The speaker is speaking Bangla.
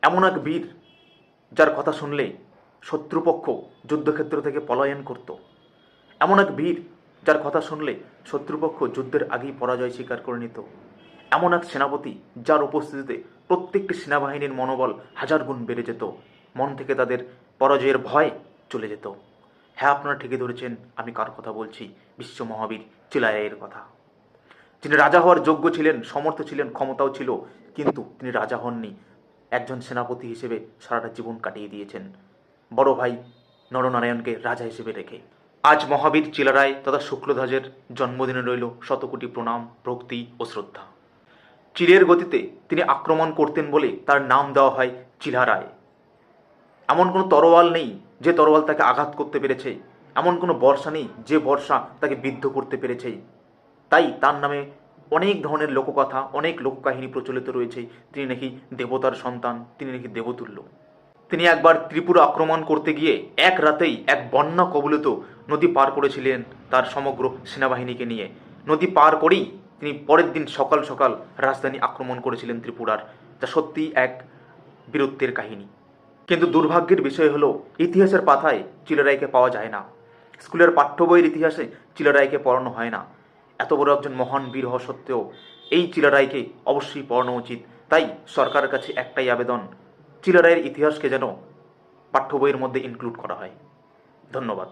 এমন এক বীর যার কথা শুনলে শত্রুপক্ষ যুদ্ধক্ষেত্র থেকে পলায়ন করত। এমন এক বীর যার কথা শুনলে শত্রুপক্ষ যুদ্ধের আগেই পরাজয় স্বীকার করে নিত। এমন এক সেনাপতি যার উপস্থিতিতে প্রত্যেকটি সেনাবাহিনীর মনোবল হাজার গুণ বেড়ে যেত, মন থেকে তাদের পরাজয়ের ভয় চলে যেত। হ্যাঁ, আপনারা ঠিকই ধরেছেন, আমি কার কথা বলছি? বিশ্ব মহাবীর চিলারায়ের কথা। যিনি রাজা হওয়ার যোগ্য ছিলেন, সমর্থ ছিলেন, ক্ষমতাও ছিল, কিন্তু তিনি রাজা হননি। একজন সেনাপতি হিসেবে সারাটা জীবন কাটিয়ে দিয়েছেন বড় ভাই নরনারায়ণকে রাজা হিসেবে রেখে। আজ মহাবীর চিলারায় তথা শুক্লধ্বজের জন্মদিনে রইল শতকোটি প্রণাম, ভক্তি ও শ্রদ্ধা। চিলের গতিতে তিনি আক্রমণ করতেন বলে তার নাম দেওয়া হয় চিলারায়। এমন কোনো তরোয়াল নেই যে তরোয়াল তাকে আঘাত করতে পেরেছে, এমন কোনো বর্ষা নেই যে বর্ষা তাকে বিদ্ধ করতে পেরেছে। তাই তার নামে অনেক ধরনের লোককথা, অনেক লোককাহিনী প্রচলিত রয়েছে। তিনি নাকি দেবতার সন্তান, তিনি নাকি দেবতুল্য। তিনি একবার ত্রিপুরা আক্রমণ করতে গিয়ে এক রাতেই এক বন্যা কবলিত নদী পার করেছিলেন তার সমগ্র সেনাবাহিনীকে নিয়ে। নদী পার করেই তিনি পরের দিন সকাল সকাল রাজধানী আক্রমণ করেছিলেন ত্রিপুরার, যা সত্যিই এক বীরত্বের কাহিনী। কিন্তু দুর্ভাগ্যের বিষয় হলো ইতিহাসের পাতায় চিলারায়কে পাওয়া যায় না। স্কুলের পাঠ্য বইয়ের ইতিহাসে চিলারায়কে পড়ানো হয় না। এত বড় একজন মহান বীর হওয়া সত্ত্বেও এই চিলারায়কে অবশ্যই পড়ানো উচিত। তাই সরকারের কাছে একটাই আবেদন, চিলারায়ের ইতিহাসকে যেন পাঠ্য বইয়ের মধ্যে ইনক্লুড করা হয়। ধন্যবাদ।